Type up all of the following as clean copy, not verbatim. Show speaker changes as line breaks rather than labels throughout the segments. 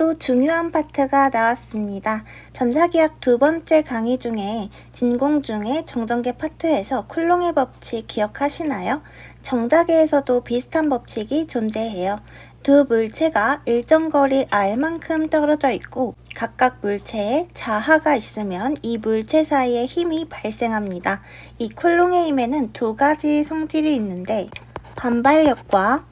또 중요한 파트가 나왔습니다. 전자기학 두 번째 강의 중에 진공 중의 정전계 파트에서 쿨롱의 법칙 기억하시나요? 정자계에서도 비슷한 법칙이 존재해요. 두 물체가 일정 거리 r만큼 떨어져 있고 각각 물체에 자하가 있으면 이 물체 사이에 힘이 발생합니다. 이 쿨롱의 힘에는 두 가지 성질이 있는데 반발력과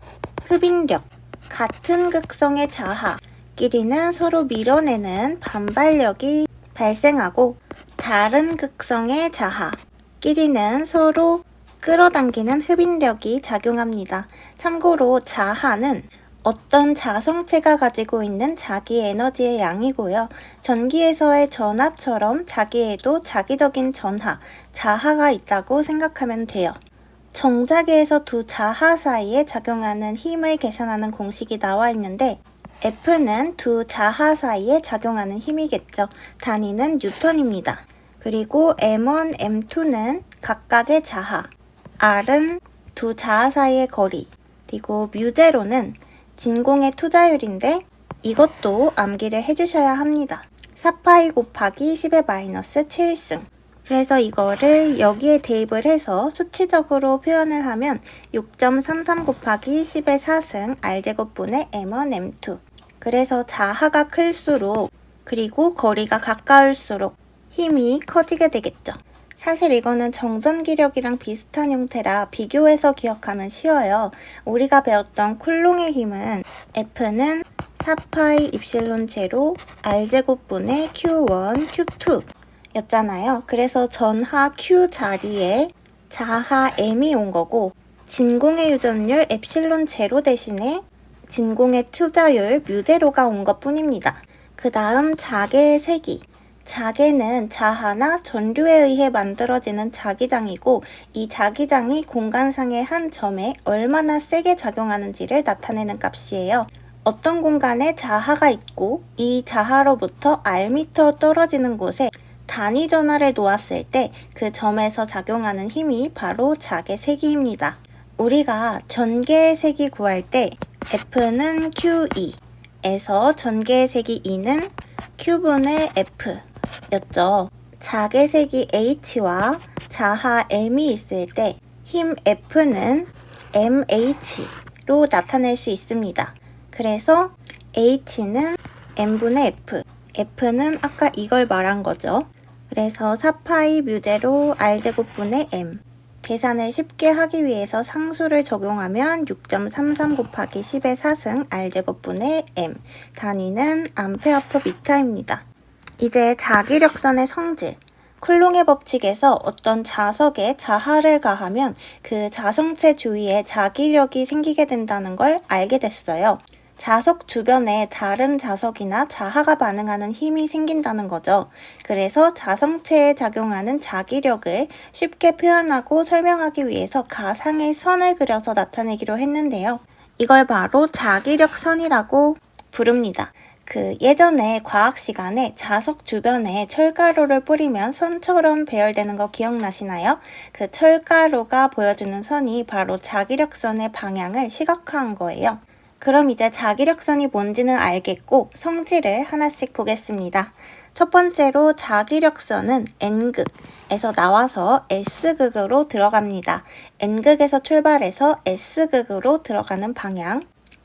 흡인력, 같은 극성의 자하끼리는 서로 밀어내는 반발력이 발생하고 다른 극성의 자하끼리는 서로 끌어당기는 흡인력이 작용합니다. 참고로 자하는 어떤 자성체가 가지고 있는 자기 에너지의 양이고요. 전기에서의 전하처럼 자기에도 자기적인 전하, 자하가 있다고 생각하면 돼요. 정자계에서 두 자하 사이에 작용하는 힘을 계산하는 공식이 나와 있는데 F는 두 자하 사이에 작용하는 힘이겠죠. 단위는 뉴턴입니다. 그리고 M1, M2는 각각의 자하, R은 두 자하 사이의 거리, 그리고 뮤제로는 진공의 투자율인데 이것도 암기를 해주셔야 합니다. 4파이 곱하기 10의 마이너스 7승. 그래서 이거를 여기에 대입을 해서 수치적으로 표현을 하면 6.33 곱하기 10의 4승 R제곱분의 M1, M2. 그래서 자하가 클수록 그리고 거리가 가까울수록 힘이 커지게 되겠죠. 사실 이거는 정전기력이랑 비슷한 형태라 비교해서 기억하면 쉬워요. 우리가 배웠던 쿨롱의 힘은 F는 4파이 입실론 제로 R제곱분의 Q1, Q2 였잖아요. 그래서 전하 Q 자리에 자하 M이 온 거고 진공의 유전율 엡실론 제로 대신에 진공의 투자율 뮤제로가 온 것 뿐입니다. 그 다음 자계의 세기. 자계는 자하나 전류에 의해 만들어지는 자기장이고 이 자기장이 공간상의 한 점에 얼마나 세게 작용하는지를 나타내는 값이에요. 어떤 공간에 자하가 있고 이 자하로부터 Rm 떨어지는 곳에 단위 전하를 놓았을 때 그 점에서 작용하는 힘이 바로 자계 세기입니다. 우리가 전개의 세기 구할 때 F는 QE에서 전개의 세기 E는 Q분의 F 였죠. 자계 세기 H와 자하 M이 있을 때 힘 F는 MH로 나타낼 수 있습니다. 그래서 H는 M분의 F, F는 아까 이걸 말한 거죠. 그래서 4파이 뮤제로 R제곱분의 M. 계산을 쉽게 하기 위해서 상수를 적용하면 6.33 곱하기 10의 4승 R제곱분의 M. 단위는 암페어퍼 미터입니다. 이제 자기력선의 성질. 쿨롱의 법칙에서 어떤 자석에 자하를 가하면 그 자성체 주위에 자기력이 생기게 된다는 걸 알게 됐어요. 자석 주변에 다른 자석이나 자하가 반응하는 힘이 생긴다는 거죠. 그래서 자성체에 작용하는 자기력을 쉽게 표현하고 설명하기 위해서 가상의 선을 그려서 나타내기로 했는데요. 이걸 바로 자기력선이라고 부릅니다. 예전에 과학 시간에 자석 주변에 철가루를 뿌리면 선처럼 배열되는 거 기억나시나요? 그 철가루가 보여주는 선이 바로 자기력선의 방향을 시각화한 거예요. 그럼 이제 자기력선이 뭔지는 알겠고 성질을 하나씩 보겠습니다. 첫 번째로 자기력선은 N극에서 나와서 S극으로 들어갑니다. N극에서 출발해서 S극으로 들어가는 방향.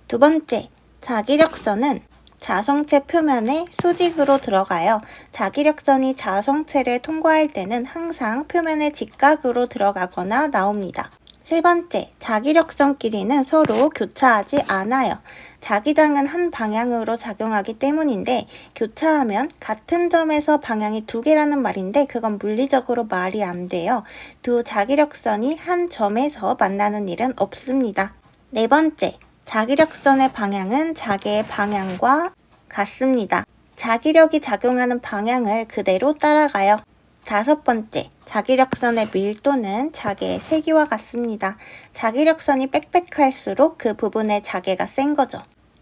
두 번째, 자기력선은 자성체 표면에 수직으로 들어가요. 자기력선이 자성체를 통과할 때는 항상 표면의 직각으로 들어가거나 나옵니다. 세 번째, 자기력선끼리는 서로 교차하지 않아요. 자기장은 한 방향으로 작용하기 때문인데 교차하면 같은 점에서 방향이 두 개라는 말인데 그건 물리적으로 말이 안 돼요. 두 자기력선이 한 점에서 만나는 일은 없습니다. 네 번째, 자기력선의 방향은 자계의 방향과 같습니다. 자기력이 작용하는 방향을 그대로 따라가요. 다섯 번째, 자기력선의 밀도는 자계의 세기와 같습니다. 자기력선이 빽빽할수록 그 부분의 자계가 센 거죠.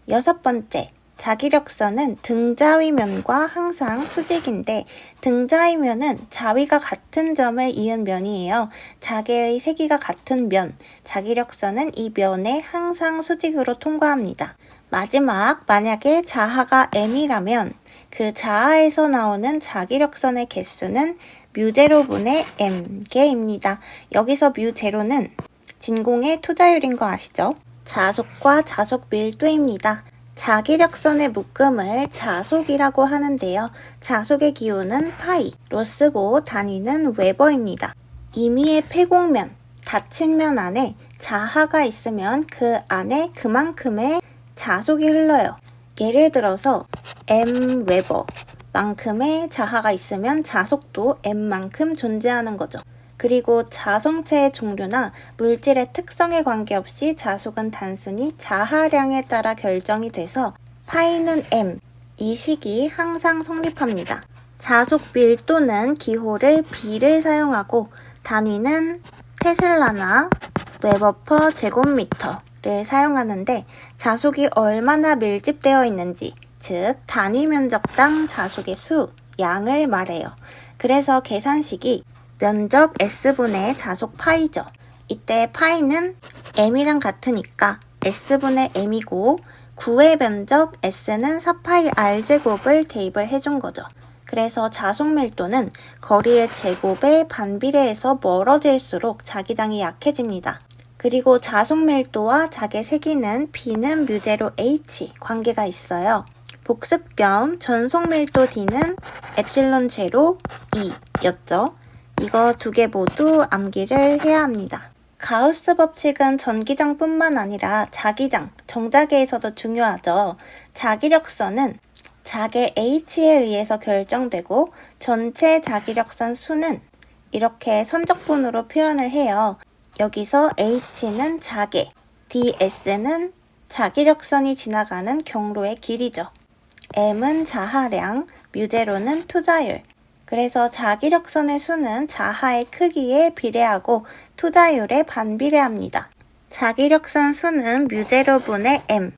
여섯 번째, 자기력선은 등자위면과 항상 수직인데 등자위면은 자위가 같은 점을 이은 면이에요. 자계의 세기가 같은 면, 자기력선은 이 면에 항상 수직으로 통과합니다. 마지막, 만약에 자하가 m이라면 그 자하에서 나오는 자기력선의 개수는 뮤제로분의 m개입니다. 여기서 뮤제로는 진공의 투자율인 거 아시죠? 자속과 자속 밀도입니다. 자기력선의 묶음을 자속이라고 하는데요. 자속의 기호는 파이로 쓰고 단위는 웨버입니다. 임의의 폐곡면, 닫힌 면 안에 자하가 있으면 그 안에 그만큼의 자속이 흘러요. 예를 들어서 m 웨버만큼의 자하가 있으면 자속도 m만큼 존재하는 거죠. 그리고 자성체의 종류나 물질의 특성에 관계없이 자속은 단순히 자하량에 따라 결정이 돼서 파이는 m, 이 식이 항상 성립합니다. 자속 밀도는 기호를 B를 사용하고 단위는 테슬라나 웨버 퍼 제곱미터를 사용하는데 자속이 얼마나 밀집되어 있는지, 즉 단위 면적당 자속의 수, 양을 말해요. 그래서 계산식이 면적 S분의 자속 파이죠. 이때 파이는 M이랑 같으니까 S분의 M이고 구의 면적 S는 4파이 R제곱을 대입을 해준 거죠. 그래서 자속 밀도는 거리의 제곱에 반비례해서 멀어질수록 자기장이 약해집니다. 그리고 자속 밀도와 자개 세기는 B는 뮤제로 H 관계가 있어요. 복습 겸 전속 밀도 D는 엡실론 제로 2였죠. 이거 두 개 모두 암기를 해야 합니다. 가우스 법칙은 전기장뿐만 아니라 자기장, 정자계에서도 중요하죠. 자기력선은 자개 H에 의해서 결정되고 전체 자기력선 수는 이렇게 선적분으로 표현을 해요. 여기서 H는 자개, ds는 자기력선이 지나가는 경로의 길이죠. m은 자하량, 뮤제로는 투자율. 그래서 자기력선의 수는 자하의 크기에 비례하고 투자율에 반비례합니다. 자기력선 수는 뮤제로분의 m.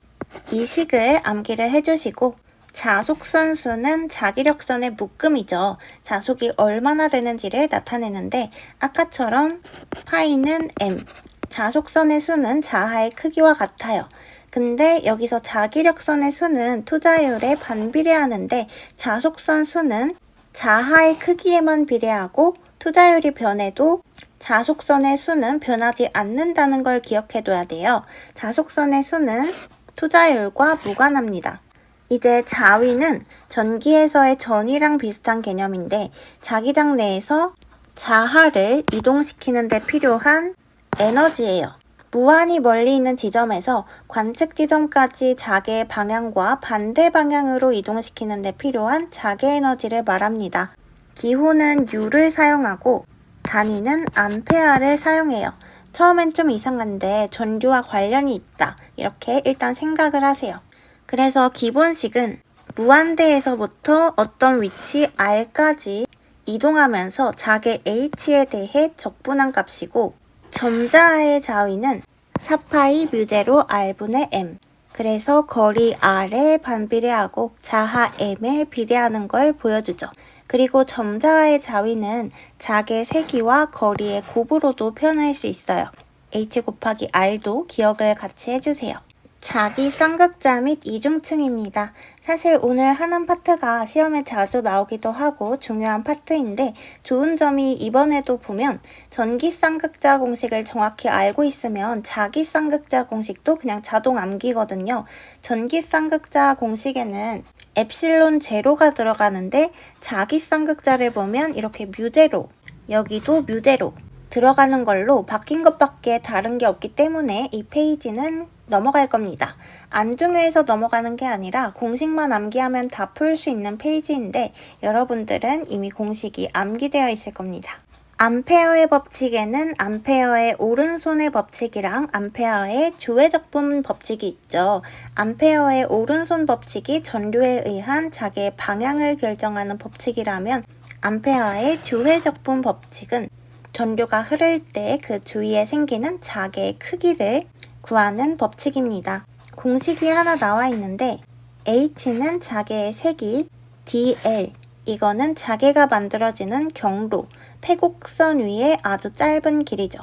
이 식을 암기를 해주시고 자속선 수는 자기력선의 묶음이죠. 자속이 얼마나 되는지를 나타내는데 아까처럼 파이는 m. 자속선의 수는 자하의 크기와 같아요. 근데 여기서 자기력선의 수는 투자율에 반비례하는데 자속선 수는 자하의 크기에만 비례하고 투자율이 변해도 자속선의 수는 변하지 않는다는 걸 기억해둬야 돼요. 자속선의 수는 투자율과 무관합니다. 이제 자위는 전기에서의 전위랑 비슷한 개념인데 자기장 내에서 자하를 이동시키는 데 필요한 에너지예요. 무한히 멀리 있는 지점에서 관측 지점까지 자개의 방향과 반대 방향으로 이동시키는 데 필요한 자개 에너지를 말합니다. 기호는 U를 사용하고 단위는 암페어를 사용해요. 처음엔 좀 이상한데 전류와 관련이 있다. 이렇게 일단 생각을 하세요. 그래서 기본식은 무한대에서부터 어떤 위치 R까지 이동하면서 자개 H에 대해 적분한 값이고 점자의 자위는 4파이 뮤제로 R분의 M. 그래서 거리 R에 반비례하고 자하 M에 비례하는 걸 보여주죠. 그리고 점자의 자위는 자개 세기와 거리의 곱으로도 표현할 수 있어요. H 곱하기 R도 기억을 같이 해주세요. 자기 쌍극자 및 이중층입니다. 사실 오늘 하는 파트가 시험에 자주 나오기도 하고 중요한 파트인데 좋은 점이 이번에도 보면 전기 쌍극자 공식을 정확히 알고 있으면 자기 쌍극자 공식도 그냥 자동 암기거든요. 전기 쌍극자 공식에는 엡실론 제로가 들어가는데 자기 쌍극자를 보면 이렇게 뮤제로, 여기도 뮤제로 들어가는 걸로 바뀐 것밖에 다른 게 없기 때문에 이 페이지는 넘어갈 겁니다. 안 중요해서 넘어가는 게 아니라 공식만 암기하면 다 풀 수 있는 페이지인데 여러분들은 이미 공식이 암기되어 있을 겁니다. 암페어의 법칙에는 암페어의 오른손의 법칙이랑 암페어의 조회적분 법칙이 있죠. 암페어의 오른손 법칙이 전류에 의한 자개의 방향을 결정하는 법칙이라면 암페어의 조회적분 법칙은 전류가 흐를 때 그 주위에 생기는 자개의 크기를 구하는 법칙입니다. 공식이 하나 나와 있는데 H는 자개의 세기, dl 이거는 자개가 만들어지는 경로, 폐곡선 위에 아주 짧은 길이죠.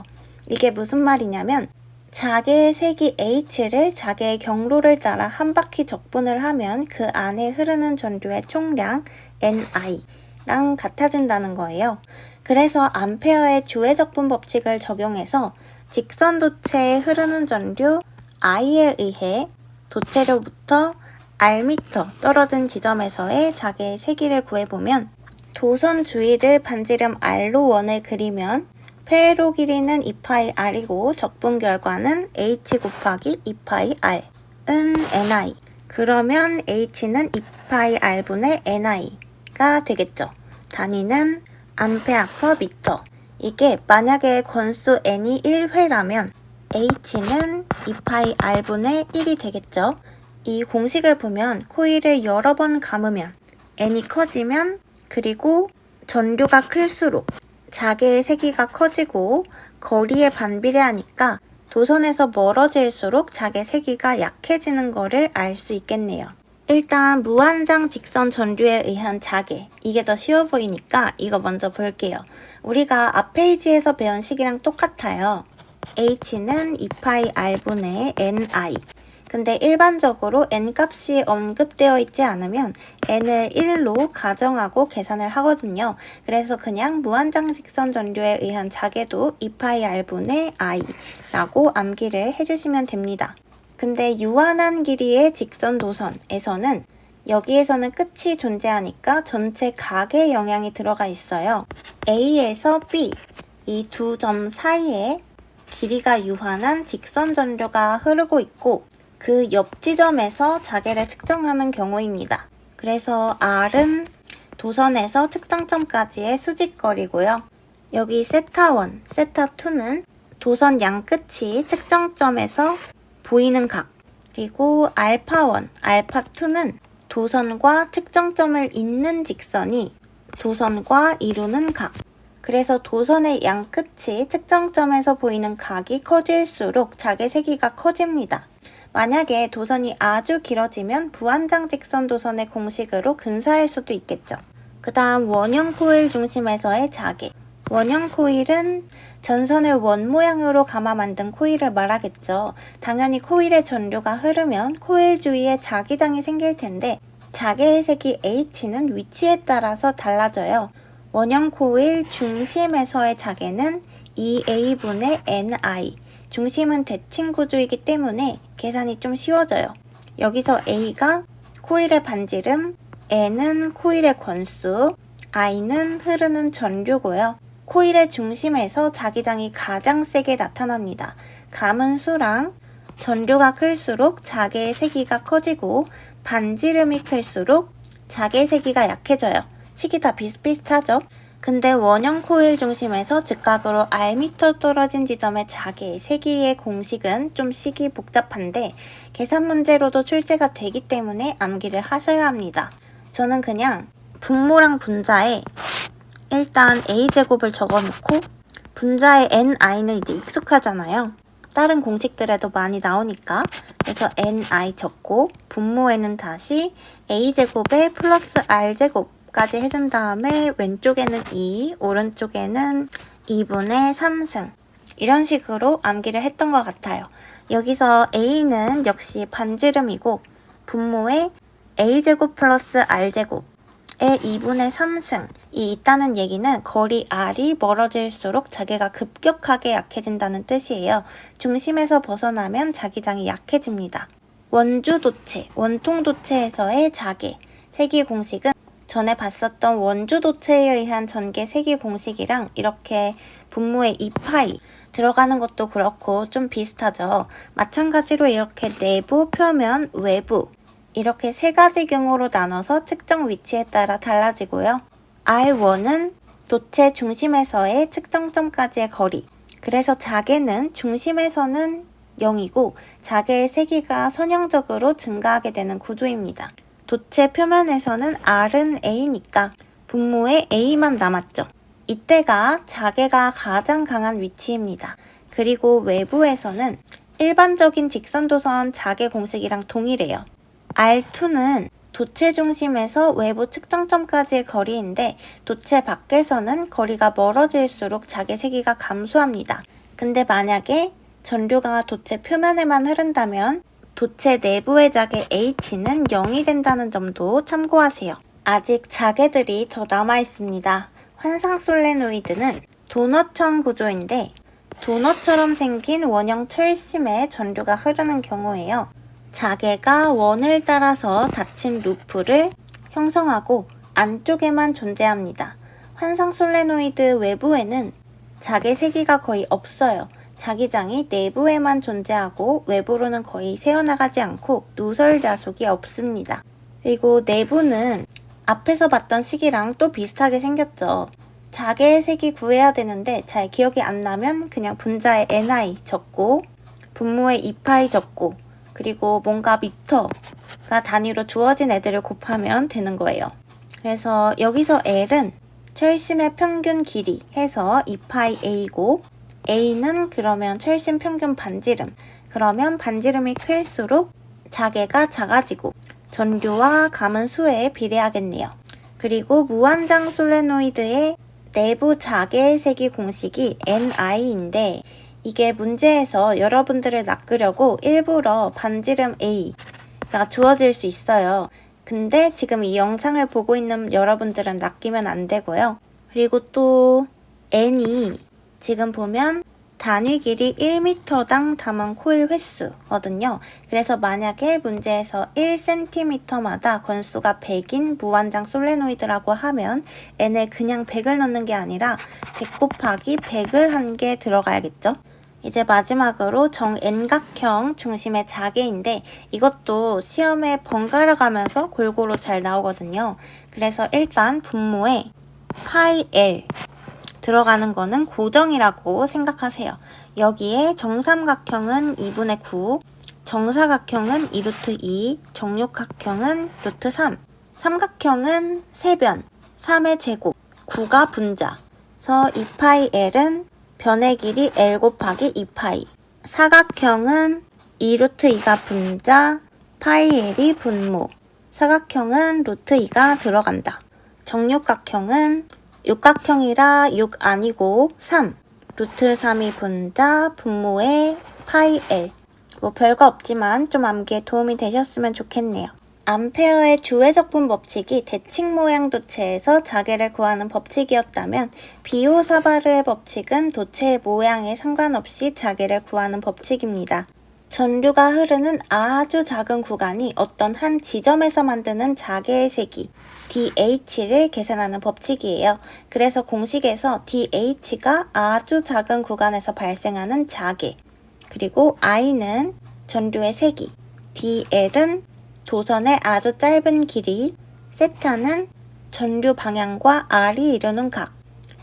이게 무슨 말이냐면 자개의 세기 H를 자개의 경로를 따라 한 바퀴 적분을 하면 그 안에 흐르는 전류의 총량 NI랑 같아진다는 거예요. 그래서 암페어의 주의 적분 법칙을 적용해서 직선 도체에 흐르는 전류 I에 의해 도체로부터 Rm 떨어진 지점에서의 자개의 세기를 구해보면 도선 주위를 반지름 R로 원을 그리면 회로 길이는 2πr이고 적분 결과는 H 곱하기 2πr은 NI. 그러면 H는 2πr분의 NI가 되겠죠. 단위는 암페어/미터. 이게 만약에 건수 n이 1회라면 H는 2πr분의 1이 되겠죠. 이 공식을 보면 코일을 여러 번 감으면 n이 커지면 그리고 전류가 클수록 자개의 세기가 커지고 거리에 반비례하니까 도선에서 멀어질수록 자개 세기가 약해지는 거를 알 수 있겠네요. 일단 무한장 직선 전류에 의한 자개, 이게 더 쉬워 보이니까 이거 먼저 볼게요. 우리가 앞 페이지에서 배운 식이랑 똑같아요. H는 2πr분의 NI. 근데 일반적으로 n 값이 언급되어 있지 않으면 n을 1로 가정하고 계산을 하거든요. 그래서 그냥 무한장 직선 전류에 의한 자개도 2πr분의 i라고 암기를 해주시면 됩니다. 근데 유한한 길이의 직선 도선에서는 여기에서는 끝이 존재하니까 전체 각의 영향이 들어가 있어요. A에서 B, 이 두 점 사이에 길이가 유한한 직선 전류가 흐르고 있고 그 옆 지점에서 자개를 측정하는 경우입니다. 그래서 R은 도선에서 측정점까지의 수직거리고요. 여기 세타1, 세타2는 도선 양 끝이 측정점에서 보이는 각, 그리고 알파1, 알파2는 도선과 측정점을 잇는 직선이 도선과 이루는 각. 그래서 도선의 양 끝이 측정점에서 보이는 각이 커질수록 자개 세기가 커집니다. 만약에 도선이 아주 길어지면 무한장 직선 도선의 공식으로 근사할 수도 있겠죠. 그 다음 원형 코일 중심에서의 자개. 원형 코일은 전선을 원 모양으로 감아 만든 코일을 말하겠죠. 당연히 코일의 전류가 흐르면 코일 주위에 자기장이 생길 텐데 자개의 세기 H는 위치에 따라서 달라져요. 원형 코일 중심에서의 자개는 2A분의 NI. 중심은 대칭 구조이기 때문에 계산이 좀 쉬워져요. 여기서 A가 코일의 반지름, N은 코일의 권수, I는 흐르는 전류고요. 코일의 중심에서 자기장이 가장 세게 나타납니다. 감은 수랑 전류가 클수록 자개의 세기가 커지고 반지름이 클수록 자개의 세기가 약해져요. 식이 다 비슷비슷하죠? 근데 원형 코일 중심에서 즉각으로 Rm 떨어진 지점의 자개의 세기의 공식은 좀 식이 복잡한데 계산 문제로도 출제가 되기 때문에 암기를 하셔야 합니다. 저는 그냥 분모랑 분자에 일단 A제곱을 적어놓고 분자의 NI는 이제 익숙하잖아요. 다른 공식들에도 많이 나오니까 그래서 NI 적고 분모에는 다시 A제곱에 플러스 R제곱 까지 해준 다음에 왼쪽에는 2, 오른쪽에는 2분의 3승 이런 식으로 암기를 했던 것 같아요. 여기서 A는 역시 반지름이고 분모에 A제곱 플러스 R제곱에 2분의 3승이 있다는 얘기는 거리 R이 멀어질수록 자개가 급격하게 약해진다는 뜻이에요. 중심에서 벗어나면 자기장이 약해집니다. 원주도체, 원통도체에서의 자개, 세기 공식은 전에 봤었던 원주도체에 의한 전개 세기 공식이랑 이렇게 분모에 2파이 들어가는 것도 그렇고 좀 비슷하죠. 마찬가지로 이렇게 내부, 표면, 외부 이렇게 세 가지 경우로 나눠서 측정 위치에 따라 달라지고요. R1은 도체 중심에서의 측정점까지의 거리. 그래서 자개는 중심에서는 0이고 자개의 세기가 선형적으로 증가하게 되는 구조입니다. 도체 표면에서는 R은 A니까 분모에 A만 남았죠. 이때가 자개가 가장 강한 위치입니다. 그리고 외부에서는 일반적인 직선도선 자개 공식이랑 동일해요. R2는 도체 중심에서 외부 측정점까지의 거리인데 도체 밖에서는 거리가 멀어질수록 자개 세기가 감소합니다. 근데 만약에 전류가 도체 표면에만 흐른다면 도체 내부의 자개 H는 0이 된다는 점도 참고하세요. 아직 자개들이 더 남아 있습니다. 환상 솔레노이드는 도넛형 구조인데 도넛처럼 생긴 원형 철심에 전류가 흐르는 경우에요. 자개가 원을 따라서 닫힌 루프를 형성하고 안쪽에만 존재합니다. 환상 솔레노이드 외부에는 자개 세기가 거의 없어요. 자기장이 내부에만 존재하고 외부로는 거의 새어나가지 않고 누설 자속이 없습니다. 그리고 내부는 앞에서 봤던 식이랑 또 비슷하게 생겼죠. 자개의 색이 구해야 되는데 잘 기억이 안 나면 그냥 분자에 ni 적고 분모에 2파이 적고 그리고 뭔가 미터가 단위로 주어진 애들을 곱하면 되는 거예요. 그래서 여기서 L은 철심의 평균 길이 해서 2파이 A고 A는 그러면 철심 평균 반지름. 그러면 반지름이 클수록 자개가 작아지고 전류와 감은 수에 비례하겠네요. 그리고 무한장 솔레노이드의 내부 자개의 세기 공식이 ni인데 이게 문제에서 여러분들을 낚으려고 일부러 반지름 A가 주어질 수 있어요. 근데 지금 이 영상을 보고 있는 여러분들은 낚이면 안 되고요. 그리고 또 n이 지금 보면 단위 길이 1m당 담은 코일 횟수거든요. 그래서 만약에 문제에서 1cm마다 건수가 100인 무한장 솔레노이드라고 하면 n에 그냥 100을 넣는 게 아니라 100 곱하기 100을 한 개 들어가야겠죠. 이제 마지막으로 정N각형 중심의 자개인데 이것도 시험에 번갈아 가면서 골고루 잘 나오거든요. 그래서 일단 분모에 파이 L 들어가는 거는 고정이라고 생각하세요. 여기에 정삼각형은 2분의 9, 정사각형은 2루트 2, 정육각형은 루트 3, 삼각형은 세변, 3의 제곱, 9가 분자. 그래서 2파이 L은 변의 길이 L 곱하기 2파이. 사각형은 2루트 2가 분자, 파이 L이 분모. 사각형은 루트 2가 들어간다. 정육각형은 육각형이라 6 아니고 3. 루트 3이 분자, 분모에 파이 L. 뭐 별거 없지만 좀 암기에 도움이 되셨으면 좋겠네요. 암페어의 주외적분 법칙이 대칭 모양 도체에서 자개를 구하는 법칙이었다면 비오사바르의 법칙은 도체의 모양에 상관없이 자개를 구하는 법칙입니다. 전류가 흐르는 아주 작은 구간이 어떤 한 지점에서 만드는 자개의 세기 DH를 계산하는 법칙이에요. 그래서 공식에서 DH가 아주 작은 구간에서 발생하는 자개, 그리고 I는 전류의 세기, DL은 도선의 아주 짧은 길이, 세타는 전류 방향과 R이 이루는 각.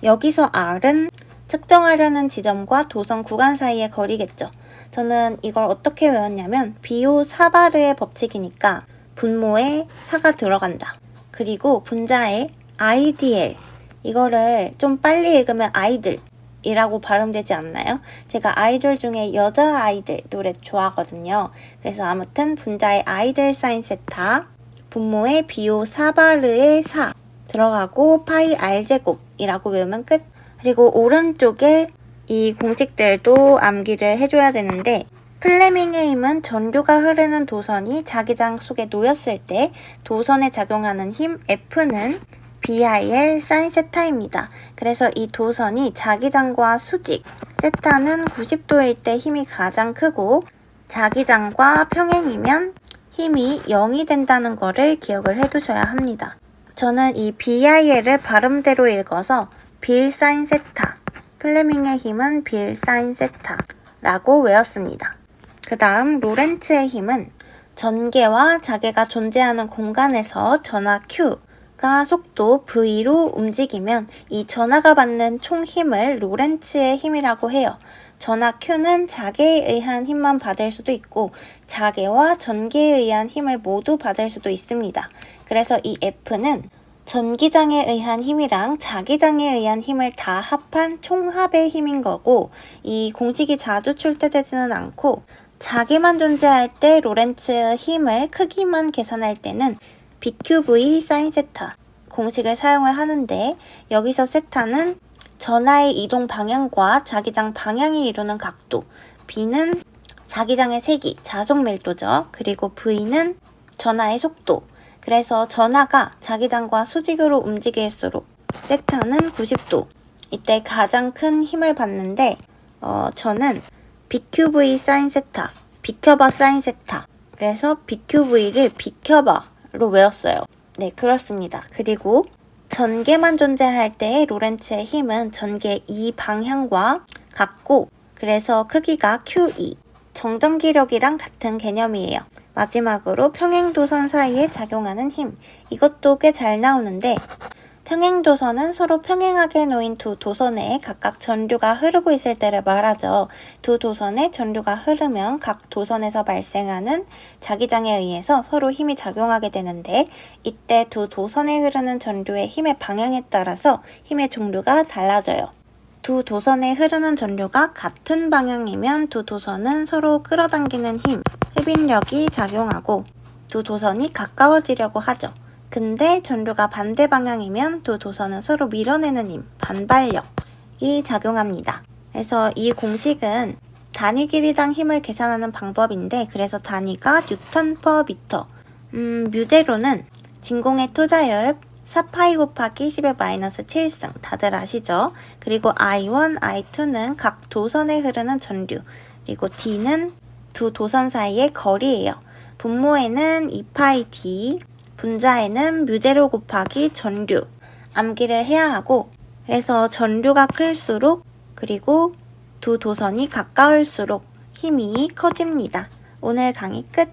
여기서 R은 측정하려는 지점과 도선 구간 사이의 거리겠죠. 저는 이걸 어떻게 외웠냐면 비오사바르의 법칙이니까 분모에 4가 들어간다. 그리고 분자에 IDL, 이거를 좀 빨리 읽으면 아이들 이라고 발음되지 않나요? 제가 아이돌 중에 여자 아이들 노래 좋아하거든요. 그래서 아무튼 분자의 아이들 사인 세타, 분모의 비오 사바르의 4 들어가고 파이 R제곱이라고 외우면 끝. 그리고 오른쪽에 이 공식들도 암기를 해줘야 되는데 플레밍의 힘은 전류가 흐르는 도선이 자기장 속에 놓였을 때 도선에 작용하는 힘 F는 BIL 사인 세타입니다. 그래서 이 도선이 자기장과 수직, 세타는 90도일 때 힘이 가장 크고 자기장과 평행이면 힘이 0이 된다는 거를 기억을 해두셔야 합니다. 저는 이 BIL을 발음대로 읽어서 빌 사인 세타, 플레밍의 힘은 빌 사인 세타라고 외웠습니다. 그 다음 로렌츠의 힘은 전개와 자개가 존재하는 공간에서 전하 Q가 속도 V로 움직이면 이 전하가 받는 총 힘을 로렌츠의 힘이라고 해요. 전하 Q는 자개에 의한 힘만 받을 수도 있고 자개와 전개에 의한 힘을 모두 받을 수도 있습니다. 그래서 이 F는 전기장에 의한 힘이랑 자기장에 의한 힘을 다 합한 총합의 힘인 거고 이 공식이 자주 출제되지는 않고 자개만 존재할 때 로렌츠의 힘을 크기만 계산할 때는 BQV 사인 세타 공식을 사용을 하는데 여기서 세타는 전하의 이동 방향과 자기장 방향이 이루는 각도 B는 자기장의 세기, 자속 밀도죠. 그리고 V는 전하의 속도. 그래서 전하가 자기장과 수직으로 움직일수록 세타는 90도. 이때 가장 큰 힘을 받는데 저는 BQV 사인 세타, 비켜봐 사인 세타. 그래서 BQV를 비켜봐로 외웠어요. 네, 그렇습니다. 그리고 전개만 존재할 때의 로렌츠의 힘은 전개 이 방향과 같고 그래서 크기가 QE. 정전기력이랑 같은 개념이에요. 마지막으로 평행도선 사이에 작용하는 힘. 이것도 꽤 잘 나오는데 평행도선은 서로 평행하게 놓인 두 도선 내에 각각 전류가 흐르고 있을 때를 말하죠. 두 도선에 전류가 흐르면 각 도선에서 발생하는 자기장에 의해서 서로 힘이 작용하게 되는데 이때 두 도선에 흐르는 전류의 힘의 방향에 따라서 힘의 종류가 달라져요. 두 도선에 흐르는 전류가 같은 방향이면 두 도선은 서로 끌어당기는 힘, 흡인력이 작용하고 두 도선이 가까워지려고 하죠. 근데 전류가 반대 방향이면 두 도선은 서로 밀어내는 힘, 반발력이 작용합니다. 그래서 이 공식은 단위 길이당 힘을 계산하는 방법인데 그래서 단위가 뉴턴 퍼 미터. 뮤제로는 진공의 투자율 4파이 곱하기 10의 마이너스 7승 다들 아시죠? 그리고 I1, I2는 각 도선에 흐르는 전류 그리고 D는 두 도선 사이의 거리예요. 분모에는 2파이 D, 분자에는 뮤제로 곱하기 전류 암기를 해야 하고 그래서 전류가 클수록 그리고 두 도선이 가까울수록 힘이 커집니다. 오늘 강의 끝!